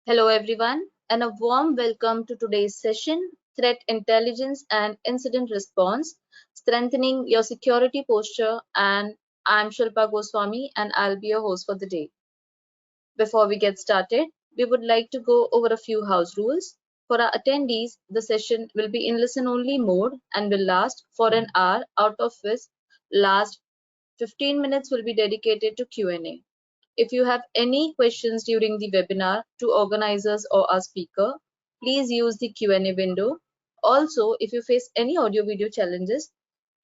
Hello everyone, and a warm welcome to today's session, Threat Intelligence and Incident Response, Strengthening Your Security Posture. And I'm Shilpa Goswami, and I'll be your host for the day. Before we get started, we would like to go over a few house rules. For our attendees, the session will be in listen-only mode and will last for an hour, out of which last 15 minutes will be dedicated to Q&A. If you have any questions during the webinar to organizers or our speaker, please use the Q&A window. Also, if you face any audio video challenges,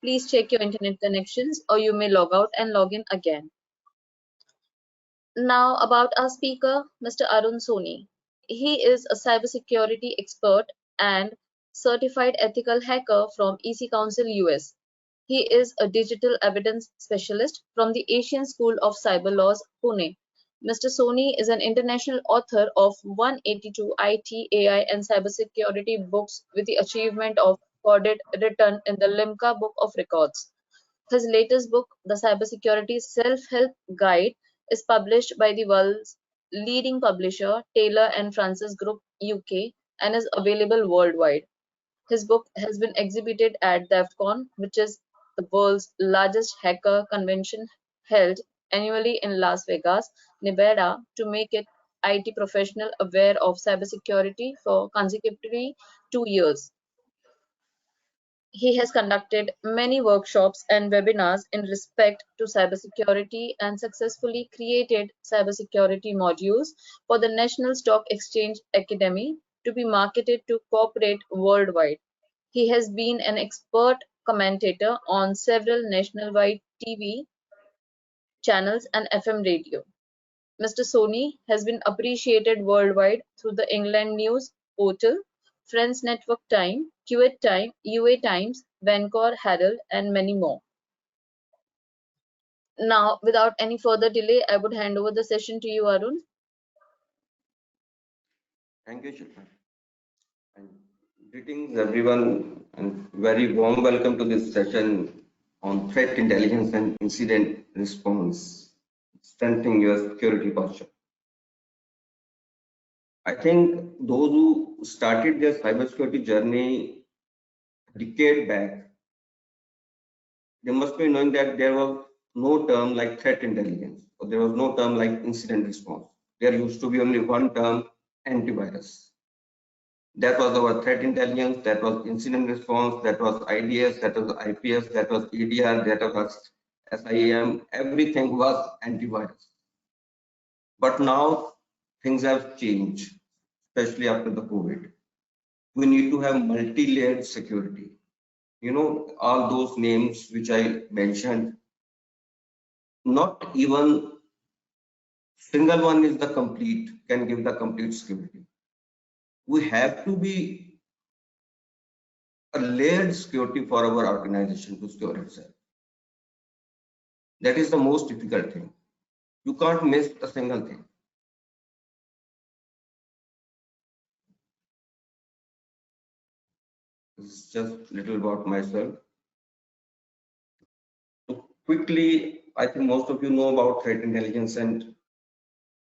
please check your internet connections or you may log out and log in again. Now about our speaker, Mr. Arun Soni. He is a cybersecurity expert and certified ethical hacker from EC Council US. He is a digital evidence specialist from the Asian School of Cyber Laws, Pune. Mr. Soni is an international author of 182 IT, AI, and cybersecurity books with the achievement of recorded written in the Limca Book of Records. His latest book, The Cybersecurity Self-Help Guide, is published by the world's leading publisher, Taylor and Francis Group UK, and is available worldwide. His book has been exhibited at DEF CON, which is the world's largest hacker convention held annually in Las Vegas, Nevada, to make it IT professional aware of cybersecurity for consecutively 2 years. He has conducted many workshops and webinars in respect to cybersecurity and successfully created cybersecurity modules for the National Stock Exchange Academy to be marketed to corporate worldwide. He has been an expert commentator on several nationwide TV channels and FM radio. Mr. Soni has been appreciated worldwide through the England News Portal, Friends Network Time, Kuwait Time, UA Times, Vancouver Herald, and many more. Now, without any further delay, I would hand over the session to you, Arun. Thank you, Shilpa. And greetings, everyone, and very warm welcome to this session on threat intelligence and incident response, strengthening your security posture. I think those who started their cybersecurity journey a decade back, they must be knowing that there was no term like threat intelligence, or there was no term like incident response. There used to be only one term, antivirus. That was our threat intelligence, that was incident response, that was IDS, that was IPS, that was EDR, that was SIEM, everything was antivirus. But now things have changed, especially after the COVID. We need to have multi-layered security. You know, all those names which I mentioned, not even single one is the complete, can give the complete security. We have to be a layered security for our organization to secure itself. That is the most difficult thing. You can't miss a single thing. This is just a little about myself. So quickly, I think most of you know about threat intelligence and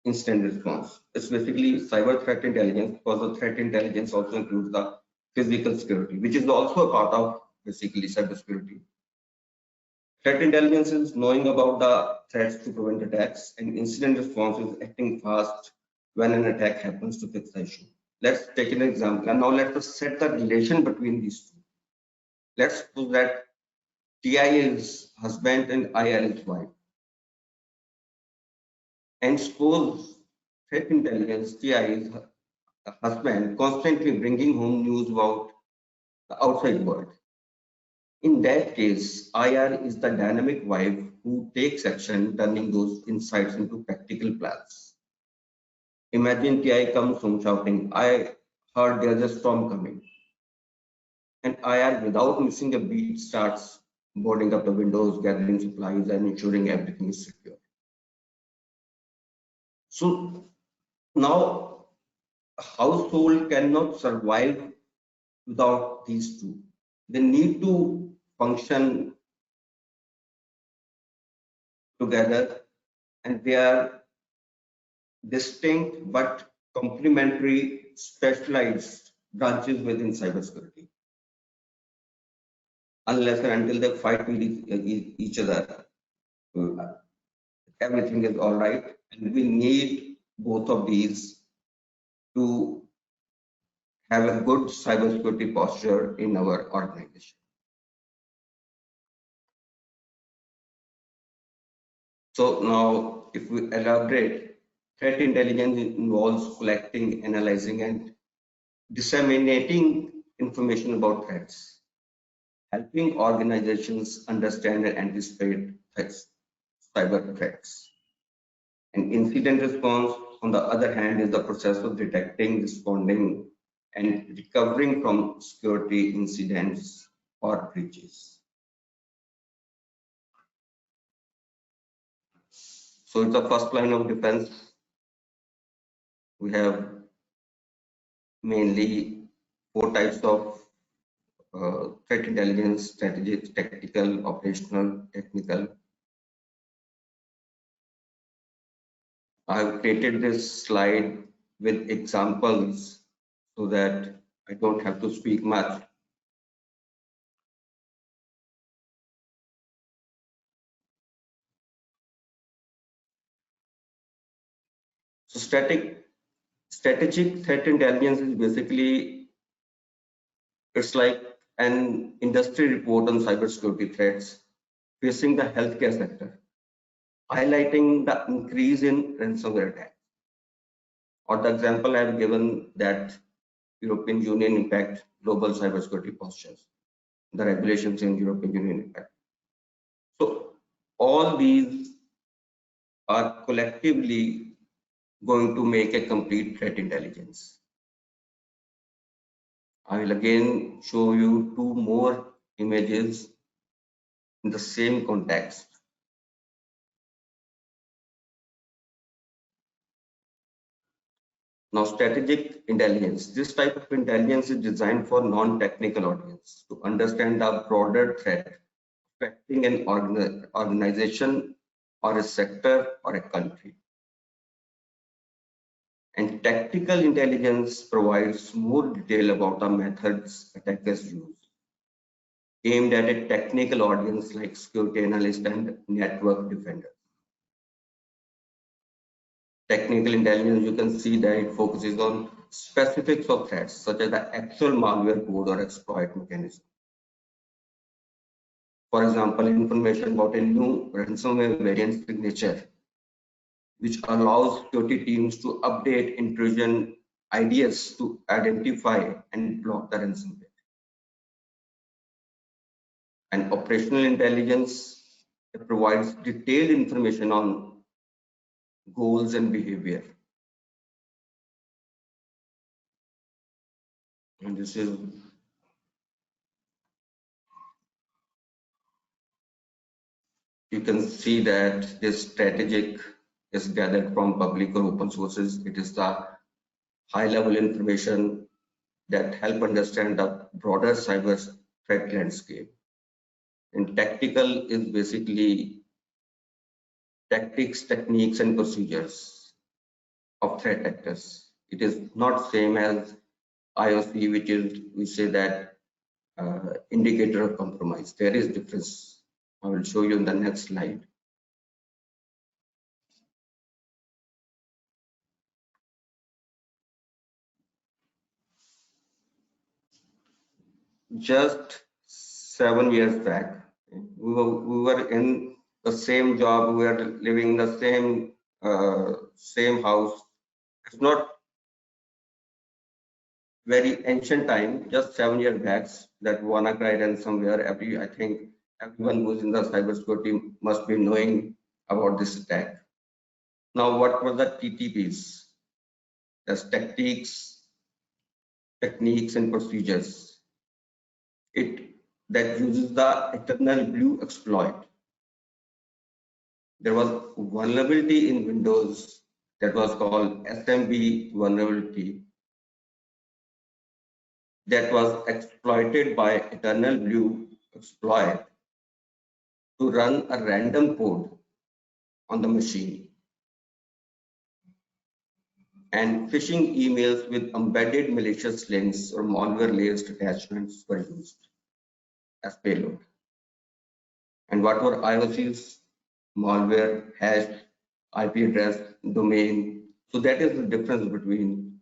incident response. It's basically cyber threat intelligence, because the threat intelligence also includes the physical security, which is also a part of basically cybersecurity. Threat intelligence is knowing about the threats to prevent attacks, and incident response is acting fast when an attack happens to fix the issue. Let's take an example, and now let us set the relation between these two. Let's suppose that TIA is husband and IR is wife. And suppose threat intelligence, TIA is husband constantly bringing home news about the outside world. In that case, IR is the dynamic wife who takes action, turning those insights into practical plans. Imagine TI comes home shouting, I heard there's a storm coming. And IR, without missing a beat, starts boarding up the windows, gathering supplies, and ensuring everything is secure. So now a household cannot survive without these two. They need to function together, and they are distinct but complementary specialized branches within cybersecurity. Unless and until they fight with each other, uh, everything is all right. And we need both of these to have a good cybersecurity posture in our organization. So now, if we elaborate, threat intelligence involves collecting, analyzing, and disseminating information about threats, helping organizations understand and anticipate threats, cyber threats. And incident response, on the other hand, is the process of detecting, responding, and recovering from security incidents or breaches. So it's the first line of defense. We have mainly four types of threat intelligence: strategic, tactical, operational, technical. I have created this slide with examples so that I don't have to speak much. So strategic threat intelligence is basically, it's like an industry report on cybersecurity threats facing the healthcare sector, highlighting the increase in ransomware attacks. Or the example I have given, that European Union impact global cybersecurity postures, the regulations in European Union impact. So all these are collectively going to make a complete threat intelligence. I will again show you two more images in the same context. Now, strategic intelligence. This type of intelligence is designed for non-technical audience to understand the broader threat affecting an organization or a sector or a country. And tactical intelligence provides more detail about the methods attackers use, aimed at a technical audience like security analysts and network defenders. Technical intelligence, you can see that it focuses on specifics of threats, such as the actual malware code or exploit mechanism. For example, information about a new ransomware variant signature, which allows security teams to update intrusion ideas to identify and block the ransomware. And operational intelligence provides detailed information on goals and behavior. And this is, you can see that this strategic is gathered from public or open sources. It is the high level information that help understand the broader cyber threat landscape. And tactical is basically tactics, techniques, and procedures of threat actors. It is not same as IOC, which is, we say that indicator of compromise. There is difference. I will show you in the next slide. Just 7 years back, we were in the same job, we were living in the same house. It's not very ancient time, just 7 years back, that WannaCry ransomware. I think everyone who's in the cybersecurity must be knowing about this attack. Now, what were the TTPs? That's techniques, and procedures. That uses the eternal blue exploit. There was vulnerability in Windows that was called SMB vulnerability that was exploited by eternal blue exploit to run a random code on the machine. and phishing emails with embedded malicious links or malware-laced attachments were used as payload. And what were IOCs? Malware, hash, IP address, domain. So that is the difference between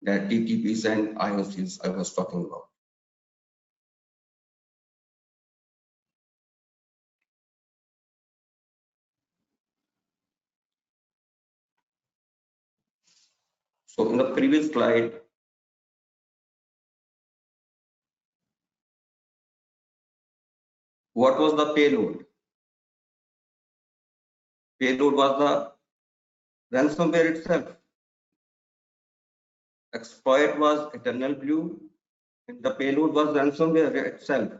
the TTPs and IOCs I was talking about. So in the previous slide, what was the payload? Payload was the ransomware itself. Exploit was eternal blue, and the payload was ransomware itself.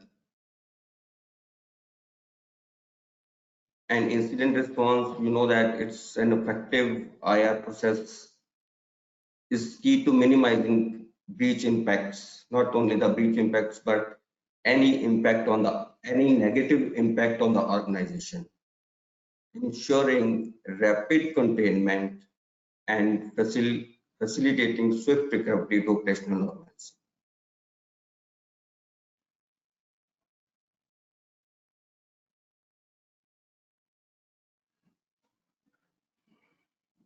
And incident response, you know that it's an effective IR process is key to minimizing breach impacts, not only the breach impacts, but any negative impact on the organization, ensuring rapid containment and facilitating swift recovery to operational normalcy.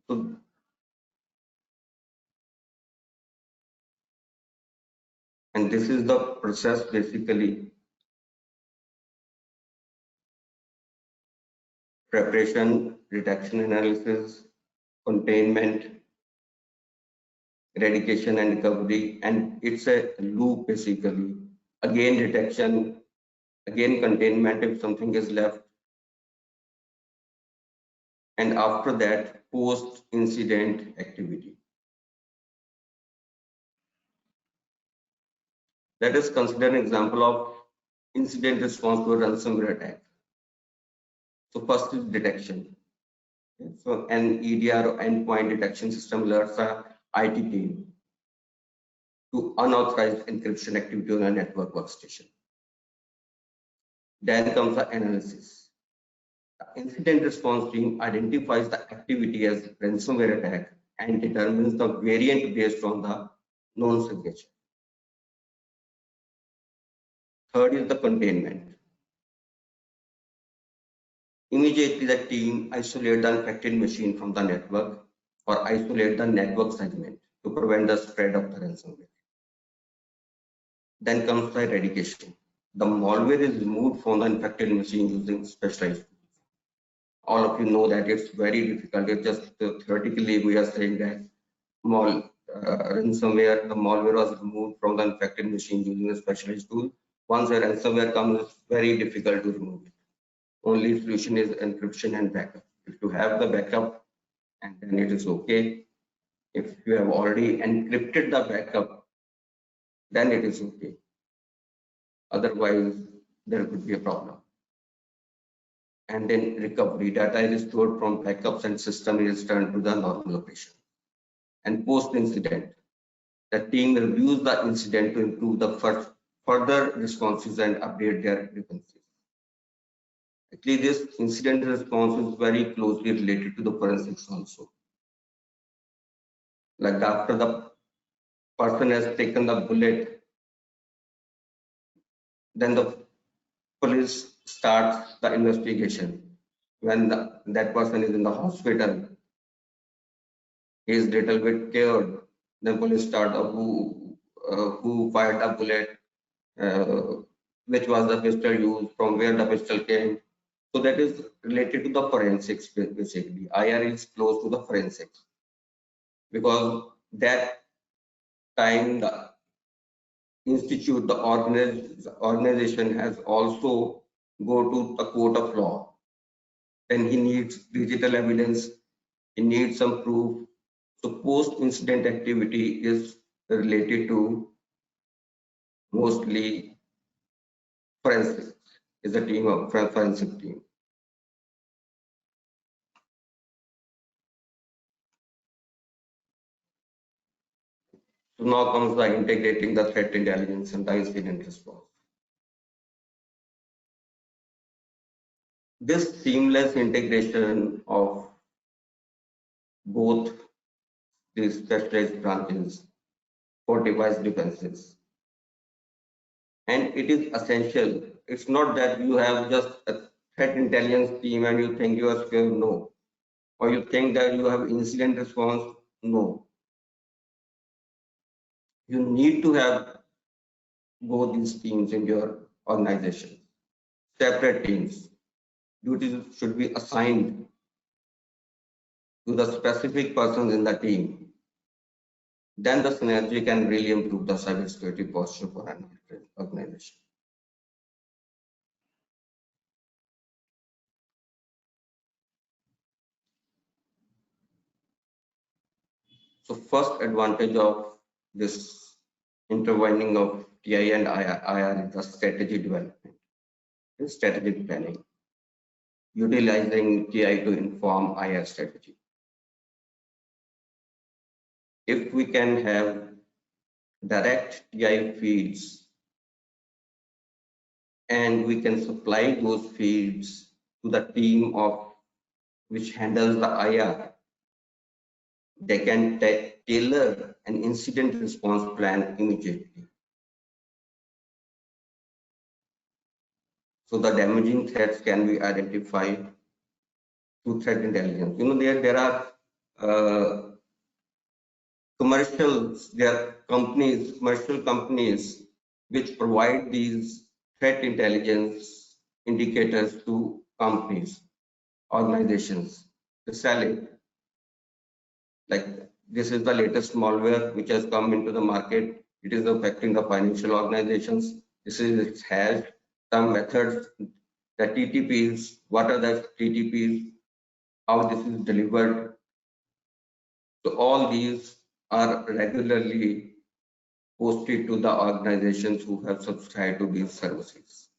So, and this is the process basically: preparation, detection analysis, containment, eradication and recovery, and it's a loop basically. Again detection, again containment if something is left, and after that post incident activity. Let us consider an example of incident response to a ransomware attack. So first is detection. So an EDR or endpoint detection system alerts a IT team to unauthorized encryption activity on a network workstation. Then comes the analysis. The incident response team identifies the activity as ransomware attack and determines the variant based on the known signature. Third is the containment. Immediately the team isolate the infected machine from the network or isolate the network segment to prevent the spread of the ransomware. Then comes the eradication. The malware is removed from the infected machine using specialized tools. All of you know that it's very difficult. It's just theoretically we are saying that ransomware, the malware was removed from the infected machine using a specialized tool. Once a ransomware comes, it's very difficult to remove it. Only solution is encryption and backup. If you have the backup, and then it is okay. If you have already encrypted the backup, then it is okay. Otherwise, there could be a problem. And then recovery, data is stored from backups and system is returned to the normal location. And post incident, the team reviews the incident to improve the further responses and update their grievances. Actually, this incident response is very closely related to the forensics also. Like after the person has taken the bullet, then the police starts the investigation. When that person is in the hospital, he is little bit scared. Then police start who fired the bullet, which was the pistol used, from where the pistol came. So that is related to the forensics basically. IR is close to the forensics because that time the institute, the organization has also go to the court of law. Then he needs digital evidence, he needs some proof. So post-incident activity is related to mostly forensics, is a team of forensic team. So now comes the integrating the threat intelligence and the incident response. This seamless integration of both these specialized branches for device defenses. And it is essential. It's not that you have just a threat intelligence team and you think you are secure. No. Or you think that you have incident response. No. You need to have both these teams in your organization. Separate teams. Duties should be assigned to the specific persons in the team. Then the synergy can really improve the cybersecurity posture for an organization. So first advantage of this intertwining of TI and IR is the strategy development, strategic planning, utilizing TI to inform IR strategy. If we can have direct TI feeds and we can supply those feeds to the team of which handles the IR, they can tailor an incident response plan immediately. So the damaging threats can be identified through threat intelligence. You know, there are commercial companies which provide these threat intelligence indicators to companies, organizations to sell it. Like this is the latest malware which has come into the market. It is affecting the financial organizations. This is its hash, some methods, the TTPs, what are the TTPs, how this is delivered. So all these are regularly posted to the organizations who have subscribed to these services.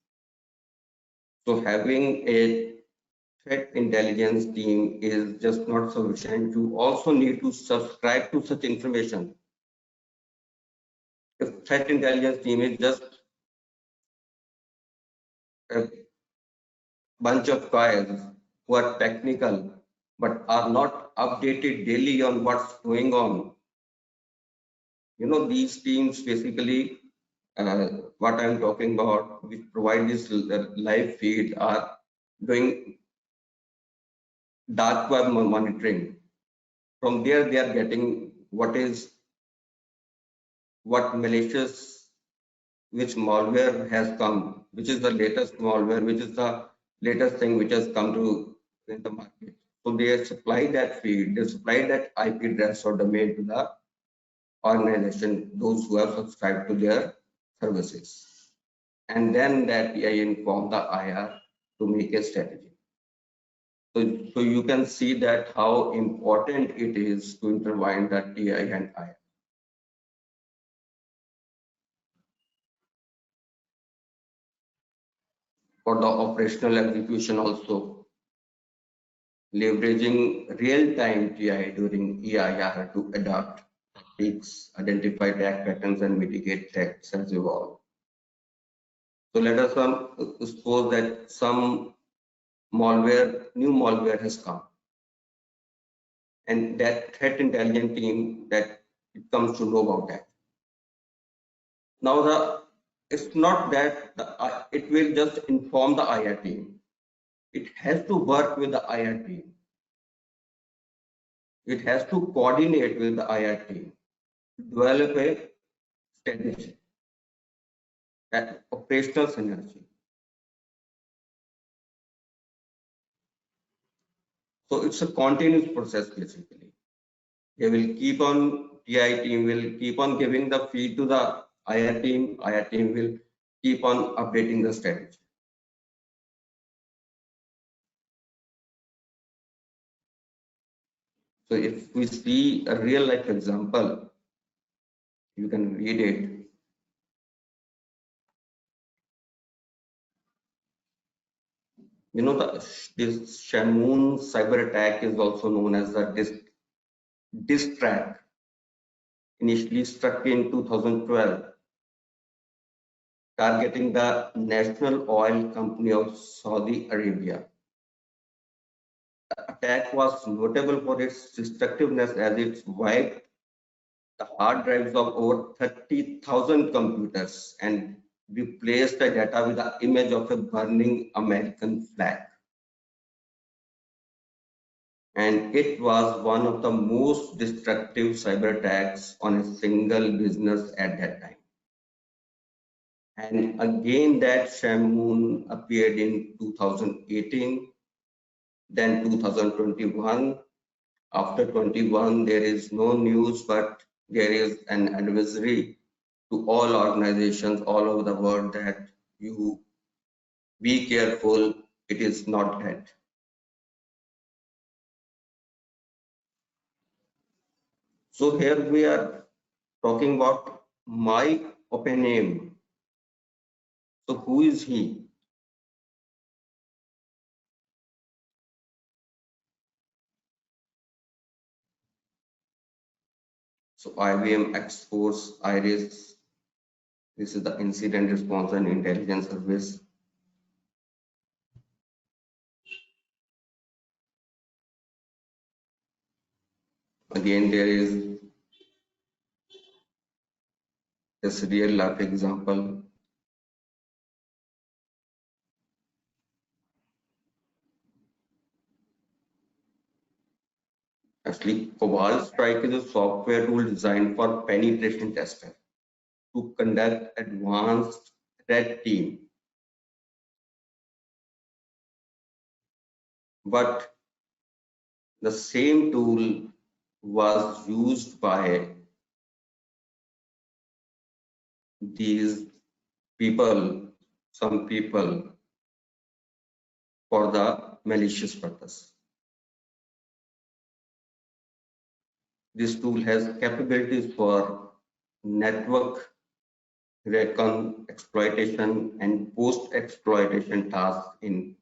So having a threat intelligence team is just not sufficient. You also need to subscribe to such information. If threat intelligence team is just a bunch of guys who are technical but are not updated daily on what's going on, you know, these teams basically what I'm talking about, which provide this live feed, are doing dark web monitoring. From there, they are getting what malicious, which malware has come, which is the latest malware, which is the latest thing which has come to in the market. So they supply that feed, they supply that IP address or domain to the organization, those who have subscribed to their services. And then that I inform the IR to make a strategy. So you can see that how important it is to intertwine the TI and IR. For the operational execution also, leveraging real-time TI during EIR to adapt tactics, identify attack patterns, and mitigate threats as evolve. So let us suppose that some new malware has come, and that threat intelligence team that it comes to know about that. Now it's not that it will just inform the IR team. It has to work with the IR team. It has to coordinate with the IR team, develop a strategy, an operational synergy. So it's a continuous process basically. They will keep on, TI team will keep on giving the feed to the IR team will keep on updating the strategy. So if we see a real life example, you can read it. You know, this Shamoon cyber attack is also known as the disk track, initially struck in 2012, targeting the national oil company of Saudi Arabia. The attack was notable for its destructiveness as it wiped the hard drives of over 30,000 computers and replaced the data with the image of a burning American flag. And it was one of the most destructive cyber attacks on a single business at that time. And again, that Shamoon appeared in 2018, then 2021. After 21, there is no news, but there is an advisory to all organizations all over the world that you be careful, it is not dead. So here we are talking about Mike Oppenheim. So who is he? So IBM X-Force Iris. This is the incident response and intelligence service. Again, there is this real life example. Actually, Cobalt Strike is a software tool designed for penetration testers to conduct advanced red team. But the same tool was used by these people, some people, for the malicious purpose. This tool has capabilities for network recon exploitation and post-exploitation tasks in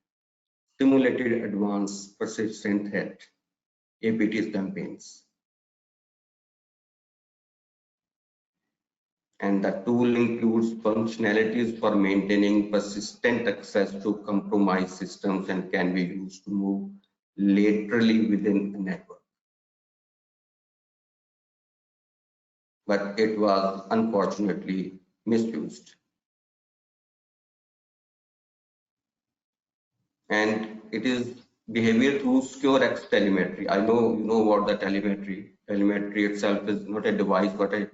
simulated advanced persistent threat APT campaigns. And the tool includes functionalities for maintaining persistent access to compromised systems and can be used to move laterally within a network. But it was unfortunately misused. And it is behavior through SecureX telemetry. I know you know what the telemetry. Telemetry itself is not a device but a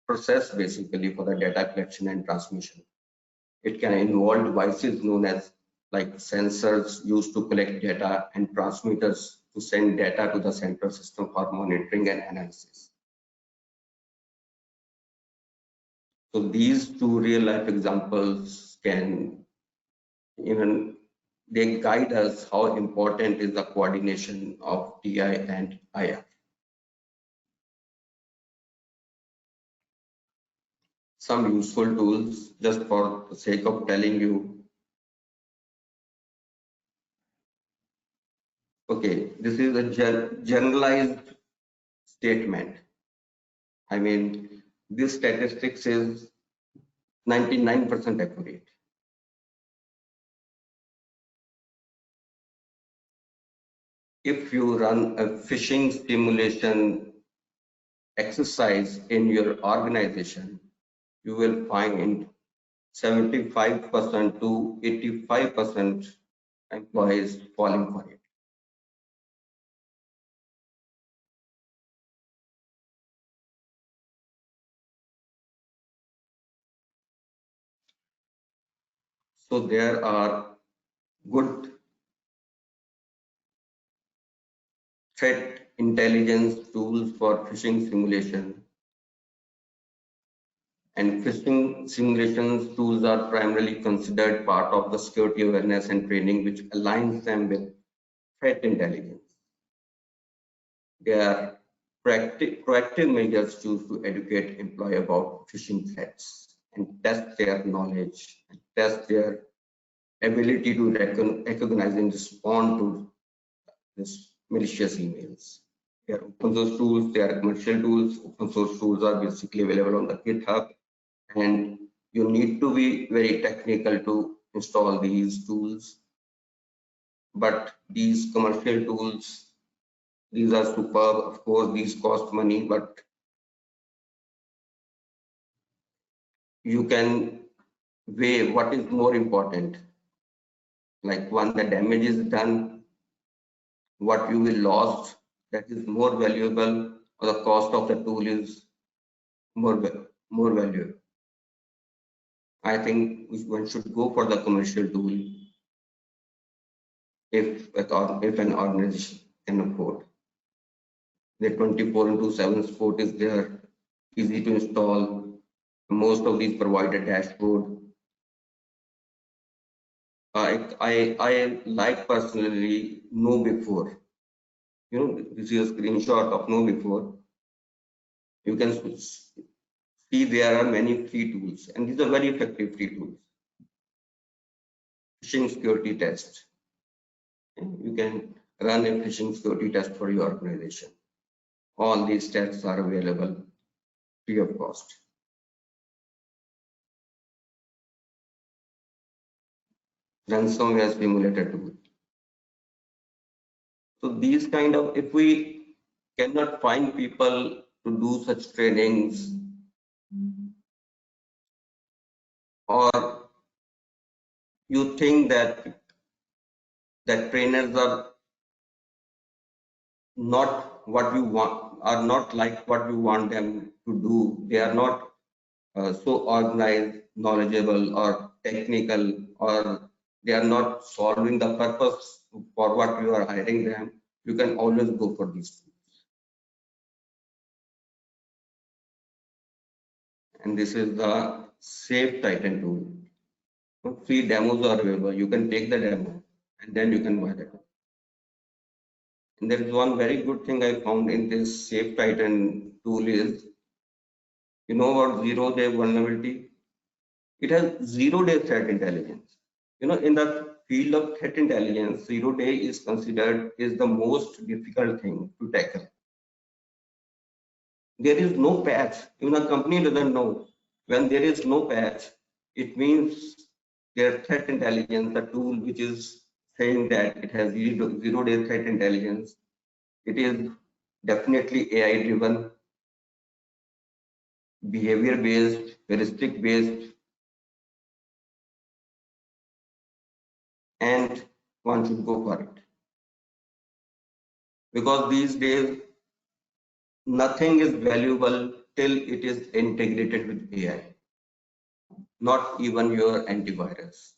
process basically for the data collection and transmission. It can involve devices known as like sensors used to collect data and transmitters to send data to the central system for monitoring and analysis. So these two real life examples can even they guide us how important is the coordination of TI and IR. Some useful tools just for the sake of telling you. Okay, this is a generalized statement. I mean, this statistics is 99% accurate. If you run a phishing simulation exercise in your organization, you will find 75% to 85% employees falling for it. So there are good threat intelligence tools for phishing simulation. And phishing simulations tools are primarily considered part of the security awareness and training which aligns them with threat intelligence. They are proactive measures used to educate employees about phishing threats and test their knowledge and test their ability to recognize and respond to this malicious emails. They are open source tools, they are commercial tools. Open source tools are basically available on the GitHub, and you need to be very technical to install these tools. but these commercial tools, these are superb. Of course, these cost money, but you can weigh what is more important. Like when the damage is done, what you will lost, that is more valuable, or the cost of the tool is more valuable. I think one should go for the commercial tool if an organization can afford. The 24/7 support is there, easy to install. Most of these provide a dashboard. I like personally know before. You know, this is a screenshot of know before. You can see there are many free tools, and these are very effective free tools. Phishing security test. You can run a phishing security test for your organization. All these tests are available free of cost. Ransomware simulator tool. So these kind of, if we cannot find people to do such trainings, or you think that trainers are not what you want, are not like what you want them to do, they are not so organized, knowledgeable, or technical, or they are not solving the purpose for what you are hiring them, you can always go for these tools. And this is the Safe Titan tool. Free demos are available. You can take the demo and then you can buy the tool. And there is one very good thing I found in this Safe Titan tool is, you know about zero-day vulnerability? It has zero-day threat intelligence. You know, in the field of threat intelligence, zero-day is considered is the most difficult thing to tackle. There is no patch. Even a company doesn't know. When there is no patch, it means their threat intelligence, the tool which is saying that it has zero-day threat intelligence, it is definitely AI driven, behavior based, heuristic based, and one should go for it. Because these days, nothing is valuable till it is integrated with AI, not even your antivirus.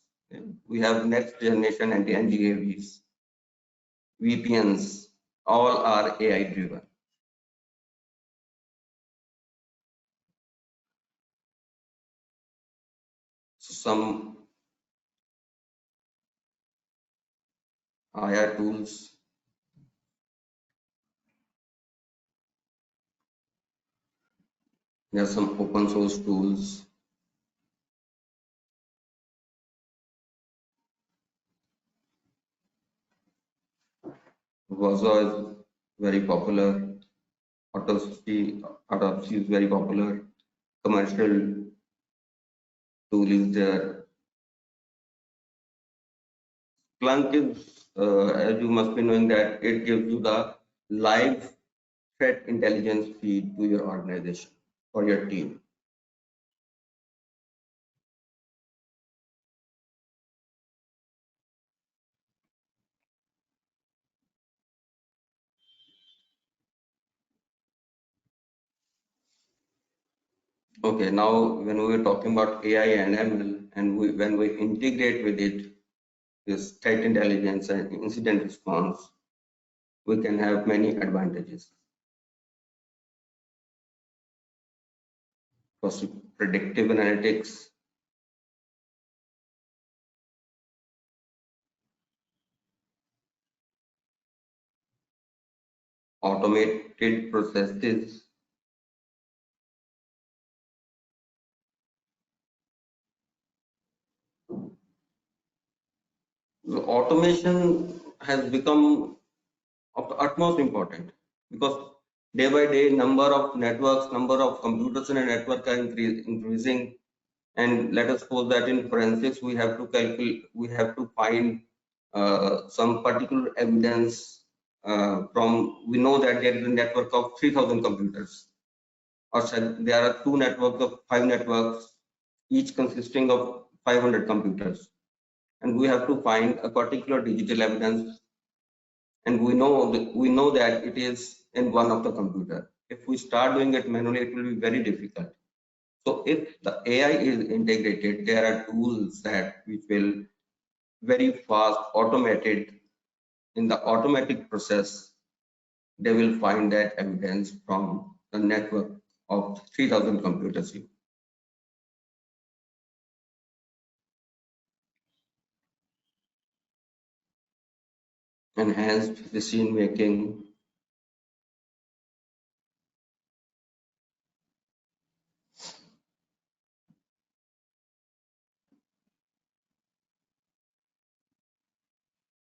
We have next generation anti-NGAVs, VPNs, all are AI driven. Some IR tools, there are some open source tools. Waza is very popular. Autopsy is very popular. Commercial tool is there. Splunk is, as you must be knowing, that it gives you the live threat intelligence feed to your organization or your team. Okay, now when we were talking about AI and ML, and when we integrate with it, this threat intelligence and incident response, we can have many advantages. First, predictive analytics, automated processes, the automation has become of the utmost important, because day by day number of networks, number of computers in a network are increasing, and let us suppose that in forensics we have to calculate, we have to find some particular evidence we know that there is a network of 3,000 computers, or there are two networks of 5 networks, each consisting of 500 computers, and we have to find a particular digital evidence, and we know that it is in one of the computer. If we start doing it manually, it will be very difficult. So if the AI is integrated, there are tools that which will very fast automated in the automatic process, they will find that evidence from the network of 3,000 computers. Enhanced decision making,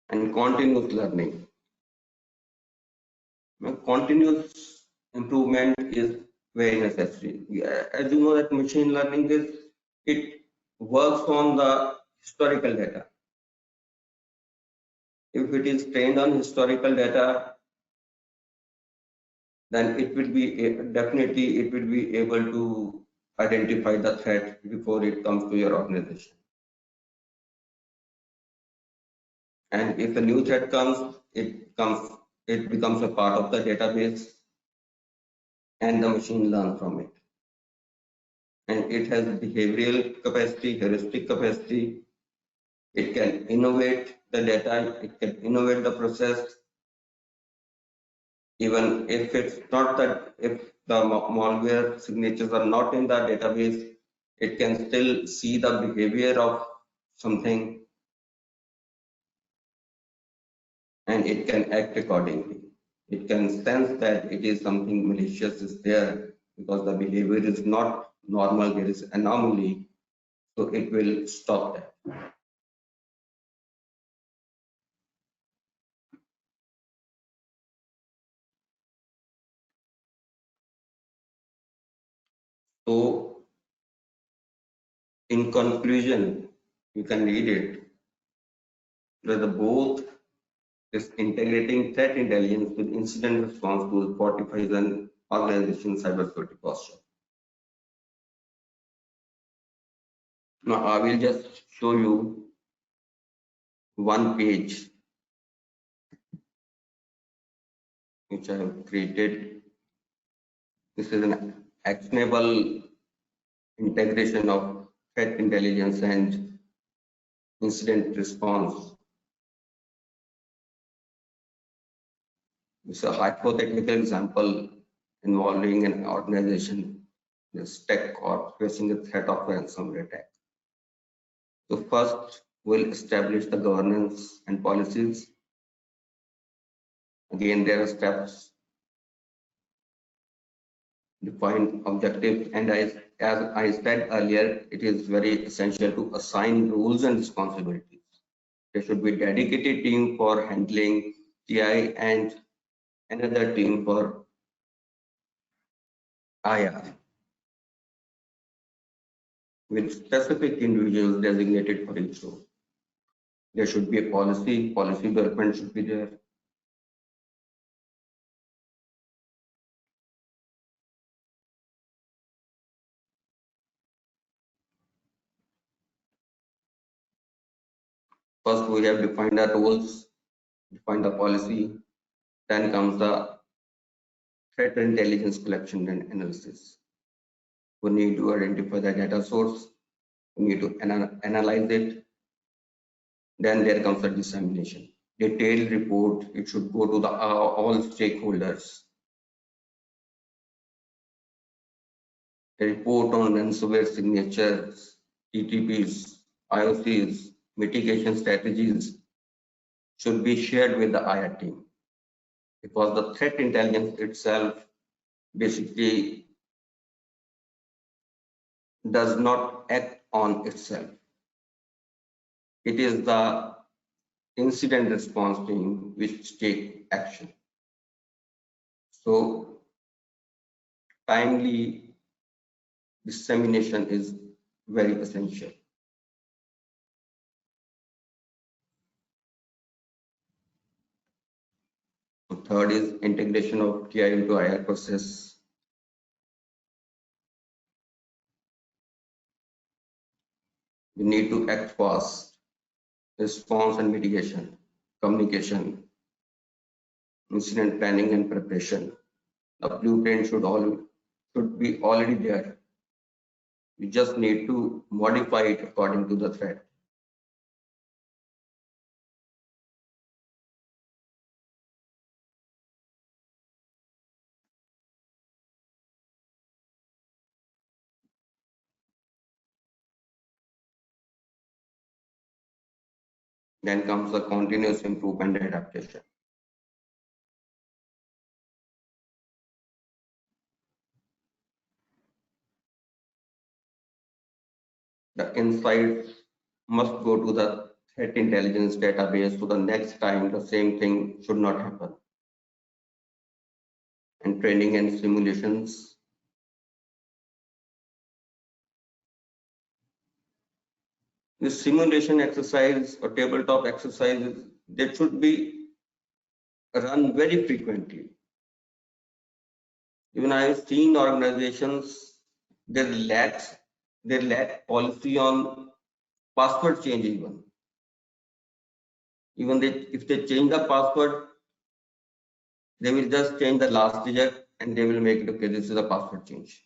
and continuous learning. Now, continuous improvement is very necessary. As you know that machine learning is, it works on the historical data. If it is trained on historical data, then it will be definitely it will be able to identify the threat before it comes to your organization. And if a new threat comes, it becomes a part of the database, and the machine learns from it. And it has behavioral capacity, heuristic capacity. It can innovate the data, it can innovate the process. Even if it's not that, if the malware signatures are not in the database, it can still see the behavior of something, and it can act accordingly. It can sense that it is something malicious is there because the behavior is not normal, there is anomaly, so it will stop that. So in conclusion, you can read it, that the both is integrating threat intelligence with incident response tools fortifies an organization's cybersecurity posture. Now I will just show you one page which I have created. This is an actionable integration of threat intelligence and incident response. It's a hypothetical example involving an organization, this tech corp, facing a threat of ransomware attack. So first, we'll establish the governance and policies. Again, there are steps, define objectives, and as I said earlier, it is very essential to assign roles and responsibilities. There should be a dedicated team for handling CTIA and another team for IR, with specific individuals designated for each role. There should be a policy development should be there. First, we have defined the roles, defined the policy, then comes the threat intelligence collection and analysis. We need to identify the data source, we need to analyze it, then there comes the dissemination. Detailed report, it should go to the all stakeholders. A report on ransomware signatures, TTPs, IOCs, mitigation strategies should be shared with the IR team, because the threat intelligence itself basically does not act on itself. It is the incident response team which take action. So timely dissemination is very essential. third is integration of TI into IR process. We need to act fast, response and mitigation, communication, incident planning and preparation. The blueprint should be already there. You just need to modify it according to the threat. Then comes the continuous improvement and adaptation. The insights must go to the threat intelligence database, so the next time the same thing should not happen. And training and simulations. This simulation exercise or tabletop exercises, they should be run very frequently. Even I have seen organizations, they lack policy on password change even. If they change the password, they will just change the last digit and they will make it, okay, this is a password change.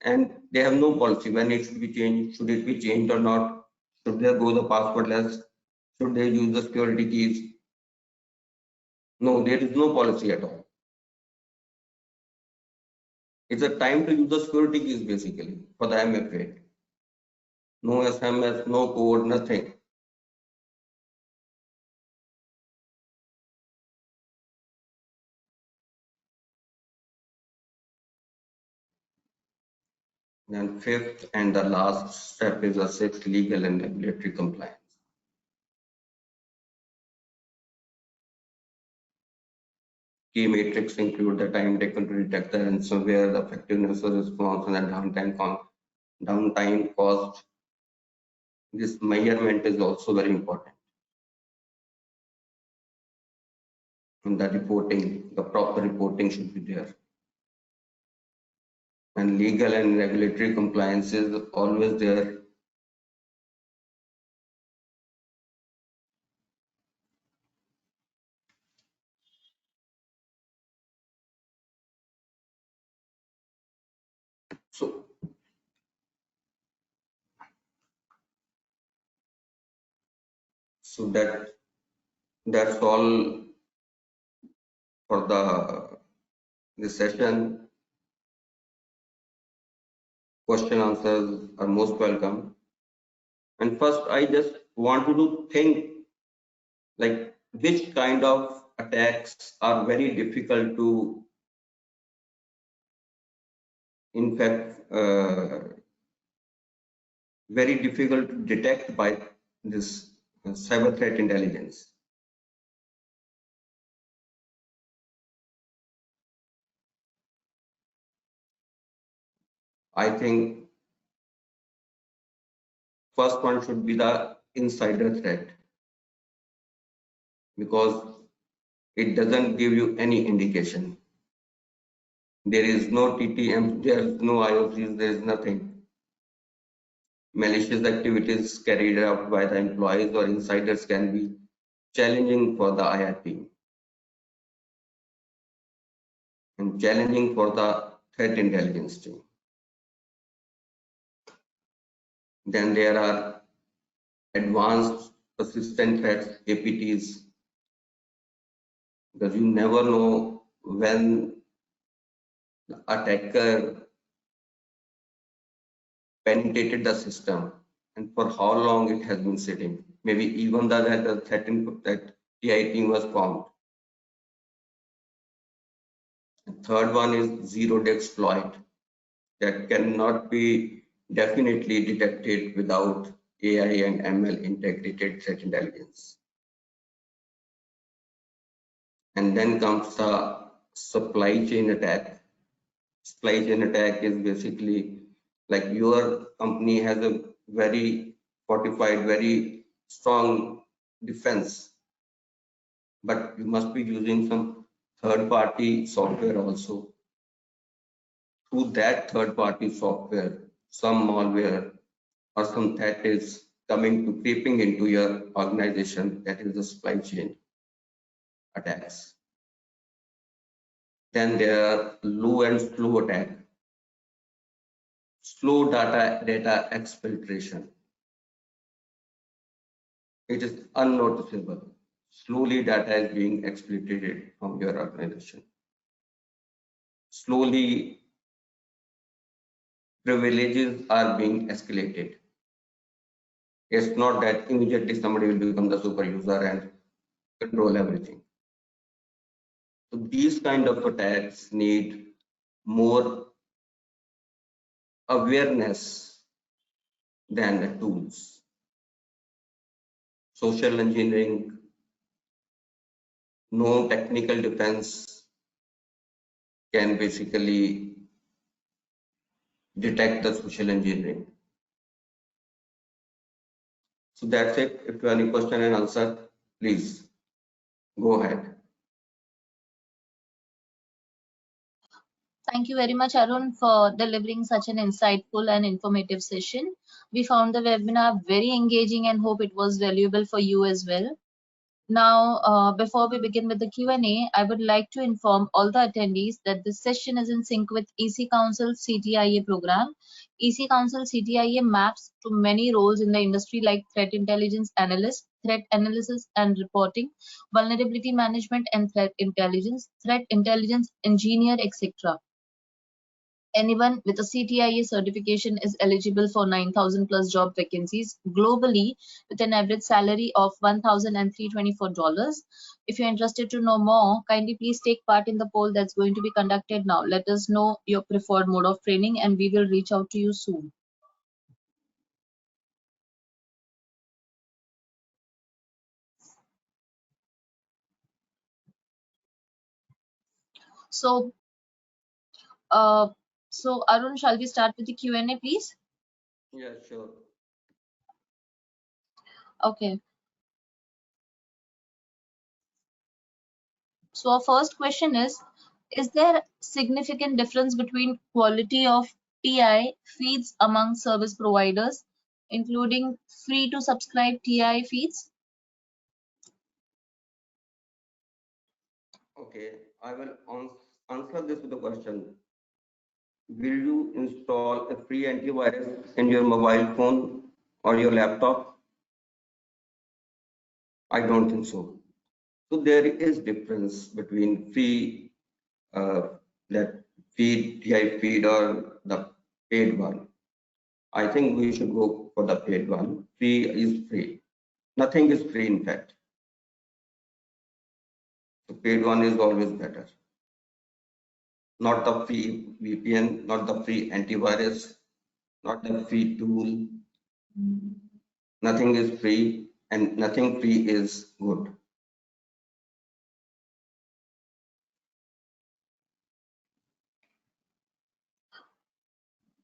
And they have no policy when it should be changed, should it be changed or not, should they go the passwordless, should they use the security keys? No, there is no policy at all. It's a time to use the security keys basically for the MFA. No SMS, no code, nothing. And fifth and the last step is the sixth, legal and regulatory compliance. Key metrics include the time taken to detect the ransomware, the effectiveness of response, and the downtime cost. This measurement is also very important. And the reporting, the proper reporting should be there. And legal and regulatory compliance is always there. So that's all for this session. Question answers are most welcome. And first, I just want you to think like which kind of attacks are very difficult to, in fact, very difficult to detect by this cyber threat intelligence. I think first one should be the insider threat, because it doesn't give you any indication. There is no TTM, there is no IOCs, there is nothing. Malicious activities carried out by the employees or insiders can be challenging for the IR team and challenging for the threat intelligence team. Then there are advanced persistent threats, APTs, because you never know when the attacker penetrated the system and for how long it has been sitting. Maybe even the that TI team was formed. And third one is zero-day exploit that cannot be definitely detected without AI and ML integrated threat intelligence. And then comes the supply chain attack. Supply chain attack is basically like your company has a very fortified, very strong defense, but you must be using some third-party software also. Through that third-party software, some malware or some threat is coming to creeping into your organization, that is the supply chain attacks. Then there are low and slow attack, slow data exfiltration. It is unnoticeable. Slowly data is being exfiltrated from your organization. Slowly privileges are being escalated. It's not that immediately somebody will become the super user and control everything. So these kind of attacks need more awareness than the tools. Social engineering, no technical defense can basically detect the social engineering. So that's it. If you have any question and answer, please go ahead. Thank you very much, Arun, for delivering such an insightful and informative session. We found the webinar very engaging and hope it was valuable for you as well. Now, before we begin with the Q&A, I would like to inform all the attendees that this session is in sync with EC Council CTIA program. EC Council CTIA maps to many roles in the industry like threat intelligence analyst, threat analysis and reporting, vulnerability management and threat intelligence engineer, etc. Anyone with a CTIA certification is eligible for 9,000 plus job vacancies globally with an average salary of $1,324. If you're interested to know more, kindly please take part in the poll that's going to be conducted now. Let us know your preferred mode of training and we will reach out to you soon. So, uh, Arun, shall we start with the Q&A, please? Yeah, sure. Okay. So our first question is there significant difference between quality of TI feeds among service providers, including free to subscribe TI feeds? Okay, I will answer this with a question. Will you install a free antivirus in your mobile phone or your laptop? I don't think so. So there is difference between free that feed, TI feed or the paid one. I think we should go for the paid one. Free is free. Nothing is free in fact. The paid one is always better. Not the free VPN, not the free antivirus, not the free tool. Nothing is free and nothing free is good.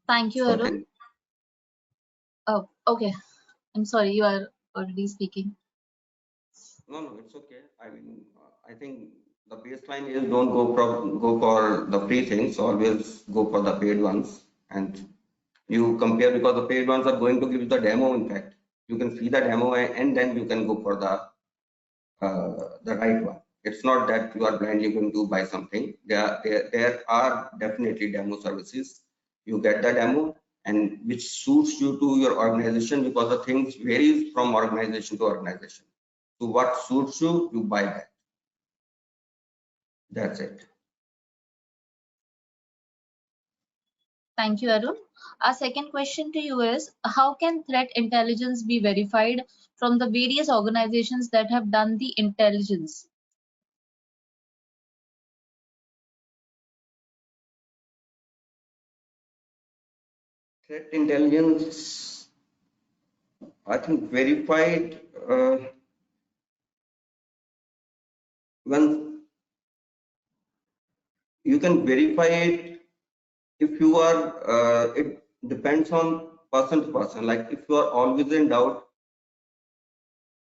Thank you, So I Arun. think, Oh, okay. I'm sorry, you are already speaking. no, it's okay. I mean, I think the baseline is don't go for the free things. Always go for the paid ones, and you compare because the paid ones are going to give you the demo. In fact, you can see the demo and then you can go for the right one. It's not that you are blindly going to buy something. There are definitely demo services. You get the demo and which suits you to your organization because the things varies from organization to organization. So what suits you, you buy that. That's it. Thank you, Arun. Our second question to you is, how can threat intelligence be verified from the various organizations that have done the intelligence? Threat intelligence, I think verified when you can verify it if you are it depends on person to person. Like if you are always in doubt,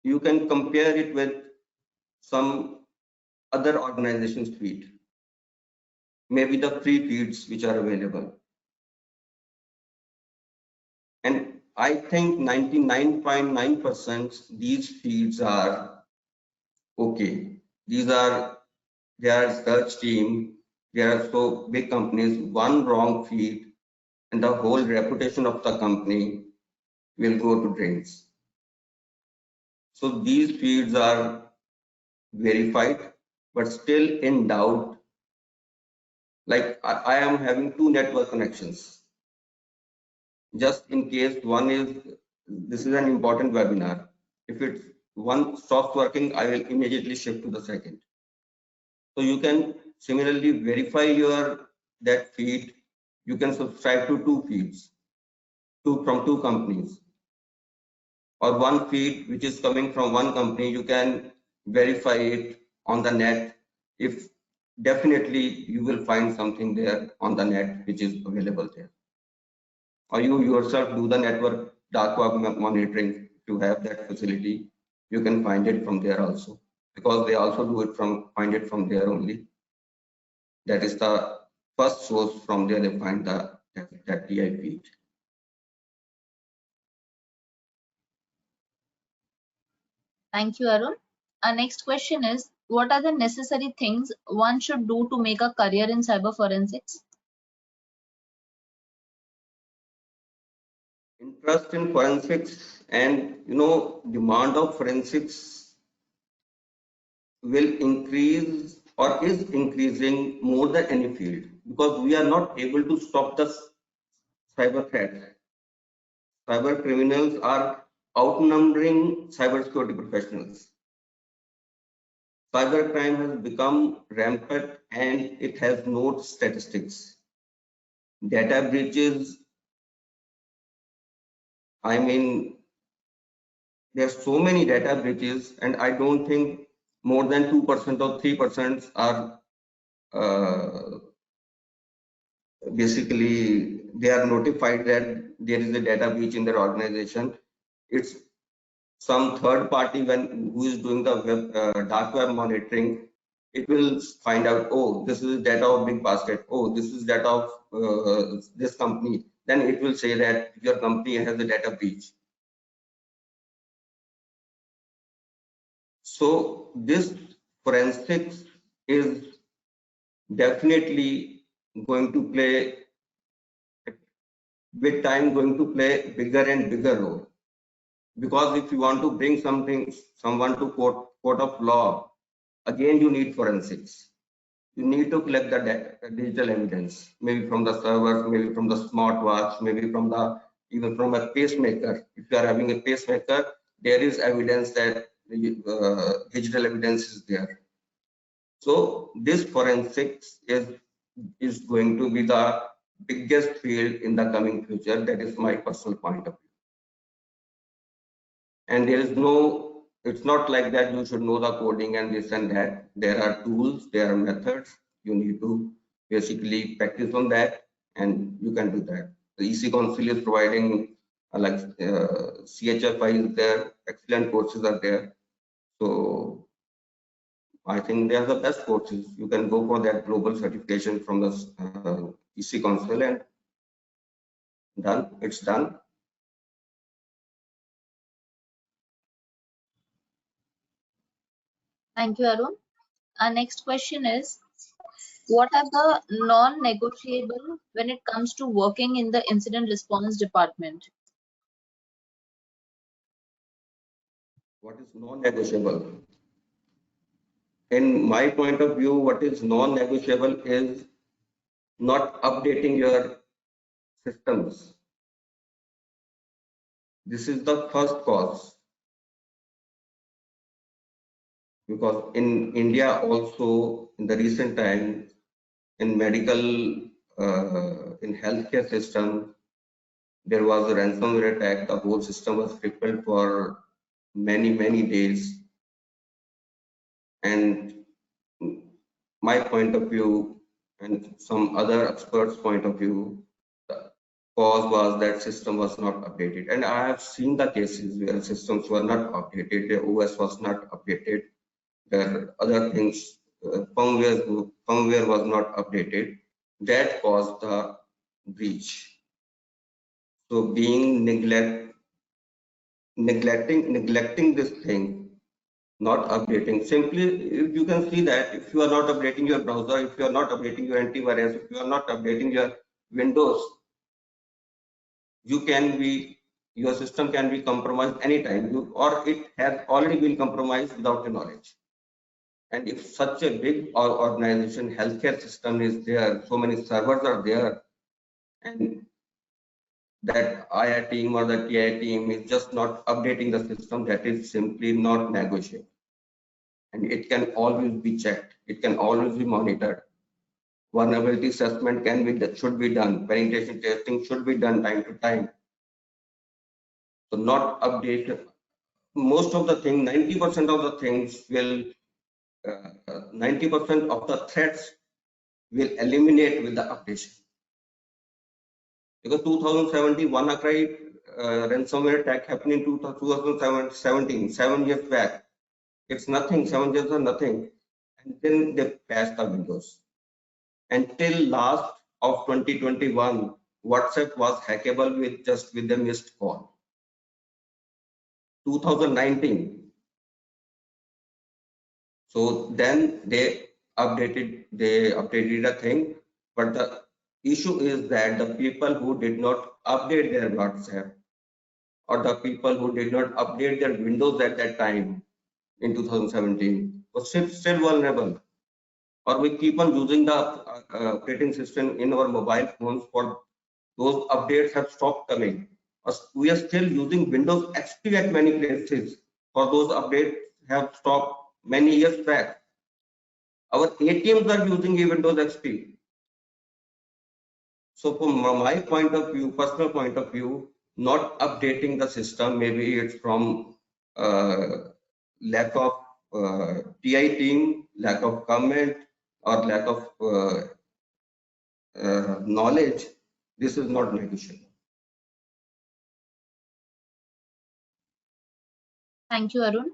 you can compare it with some other organizations' feed, maybe the free feeds which are available. And I think 99.9% these feeds are okay. They are search team, they are so big companies, one wrong feed and the whole reputation of the company will go to drains. So these feeds are verified, but still in doubt. Like I am having two network connections. Just in case this is an important webinar. If one stops working, I will immediately shift to the second. So you can similarly verify that feed. You can subscribe to two feeds, from two companies, or one feed which is coming from one company. You can verify it on the net. If definitely you will find something there on the net which is available there, or you yourself do the network dark web monitoring to have that facility. You can find it from there also, because they also find it from there only. That is the first source. From there they find that TI feed. Thank you, Arun. Our next question is, what are the necessary things one should do to make a career in cyber forensics? Interest in forensics, and demand of forensics will increase or is increasing more than any field, because we are not able to stop the cyber threats. Cyber criminals are outnumbering cybersecurity professionals. Cybercrime has become rampant and it has no statistics. Data breaches, I mean, there's so many data breaches, and I don't think more than 2% or 3% are basically they are notified that there is a data breach in their organization. It's some third party who is doing the dark web monitoring. It will find out, oh, this is data of big basket, oh, this is data of this company. Then it will say that your company has a data breach. So this forensics is definitely going to play, with time, going to play bigger and bigger role. Because if you want to bring someone to court of law, again you need forensics. You need to collect the digital evidence, maybe from the servers, maybe from the smartwatch, maybe even from a pacemaker. If you are having a pacemaker, there is evidence that digital evidence is there. So this forensics is going to be the biggest field in the coming future. That is my personal point of view. And it's not like that you should know the coding and this and that. There are tools, there are methods. You need to basically practice on that, and you can do that. The EC Council is providing CHFI is there, excellent courses are there. So I think they are the best courses. You can go for that global certification from the EC Council, and it's done. Thank you, Arun. Our next question is, what are the non-negotiable when it comes to working in the incident response department? What is non-negotiable? In my point of view, what is non-negotiable is not updating your systems. This is the first cause, because in India also in the recent times, in medical, in healthcare system, there was a ransomware attack. The whole system was crippled for many days. And my point of view and some other experts' point of view, the cause was that system was not updated. And I have seen the cases where systems were not updated, the OS was not updated, there are other things firmware was not updated. That caused the breach. So being neglecting this thing, not updating. Simply, if you can see that if you are not updating your browser, if you are not updating your antivirus, if you are not updating your Windows, your system can be compromised anytime, or it has already been compromised without your knowledge. And if such a big organization, healthcare system is there, so many servers are there, and that IR team or the TI team is just not updating the system, that is simply not negotiable. And it can always be checked. It can always be monitored. Vulnerability assessment should be done. Penetration testing should be done time to time. So not update. Most of the things, 90% of the things will, 90% of the threats will eliminate with the updation. Because 2017 WannaCry ransomware attack happened in 2017, 7 years back. It's nothing, 7 years are nothing. And then they patched the Windows. Until last of 2021, WhatsApp was hackable with a missed call. 2019. So then they updated a thing, but the issue is that the people who did not update their WhatsApp, or the people who did not update their Windows at that time in 2017 was still vulnerable. Or we keep on using the operating system in our mobile phones, for those updates have stopped coming. We are still using Windows XP at many places, for those updates have stopped many years back. Our ATMs are using Windows XP. So from my point of view, personal point of view, not updating the system, maybe it's from lack of TI team, lack of comment, or lack of knowledge. This is not negotiable. Thank you, Arun.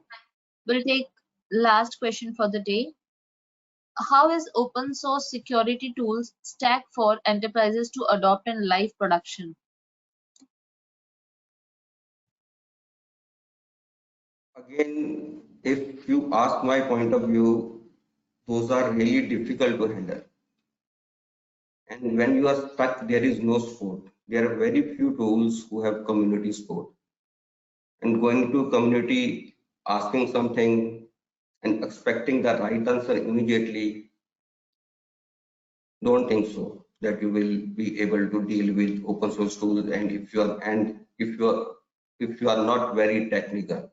We'll take last question for the day. How is open source security tools stack for enterprises to adopt in live production? Again, if you ask my point of view, those are really difficult to handle. And when you are stuck, there is no support. There are very few tools who have community support. And going to community, asking something and expecting the right answer immediately, don't think so that you will be able to deal with open source tools. And if you are not very technical,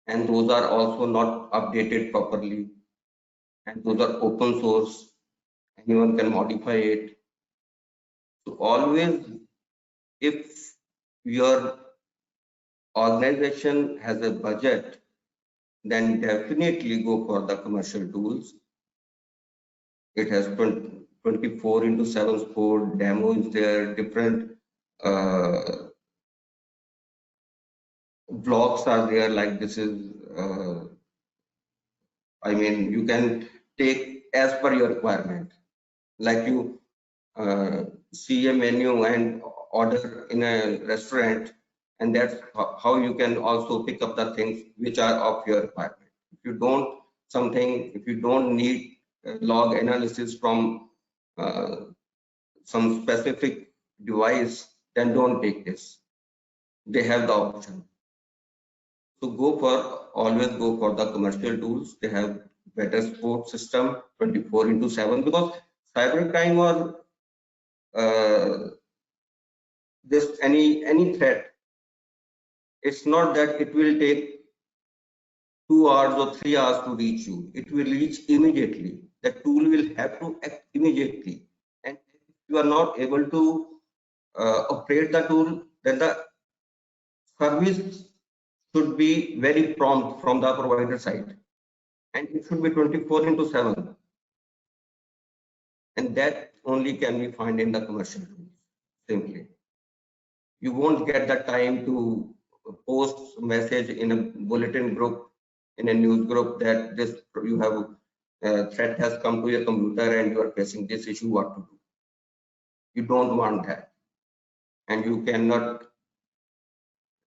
and those are also not updated properly, and those are open source, anyone can modify it. So always, if your organization has a budget, then definitely go for the commercial tools. It has 24/7 support, demos there, different blogs are there, like this is, I mean, you can take as per your requirement. Like you see a menu and order in a restaurant, and that's how you can also pick up the things which are of your requirement. If you don't need log analysis from some specific device, then don't take this. They have the option. So always go for the commercial tools. They have better support system 24/7, because cybercrime or this any threat, it's not that it will take 2 hours or 3 hours to reach you. It will reach immediately. The tool will have to act immediately. And if you are not able to operate the tool, then the service should be very prompt from the provider side. And it should be 24/7. And that only can be found in the commercial tools, simply. You won't get the time to post message in a bulletin group, in a news group, that this you have threat has come to your computer and you are facing this issue, what to do? You don't want that, and you cannot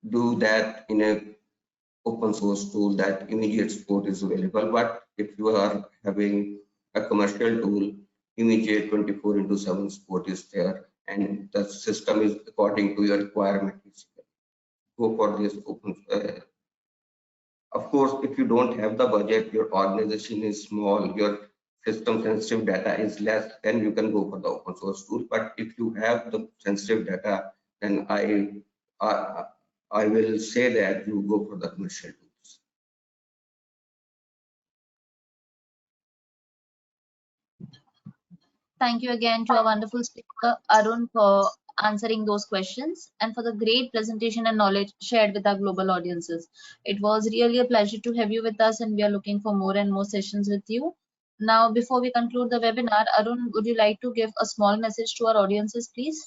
do that in a open source tool that immediate support is available. But if you are having a commercial tool, immediate 24/7 support is there, and the system is according to your requirement. Go for this open. Of course, if you don't have the budget, your organization is small, your system sensitive data is less, then you can go for the open source tool. But if you have the sensitive data, then I will say that you go for the commercial tools. Thank you again to our wonderful speaker, Arun, for answering those questions and for the great presentation and knowledge shared with our global audiences. It was really a pleasure to have you with us, and we are looking for more and more sessions with you. Now, before we conclude the webinar, Arun, would you like to give a small message to our audiences, please?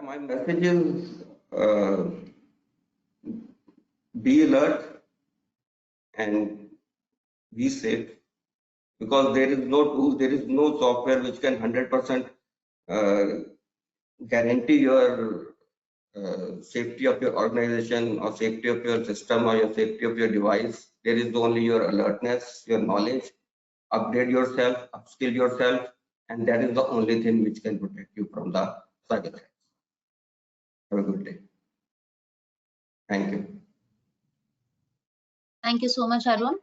My message is be alert and be safe, because there is no tool, there is no software which can 100% guarantee your safety of your organization or safety of your system or your safety of your device. There is only your alertness, your knowledge. Upgrade yourself, upskill yourself, and that is the only thing which can protect you from the cyber threats. Have a good day. Thank you. Thank you so much, Arun.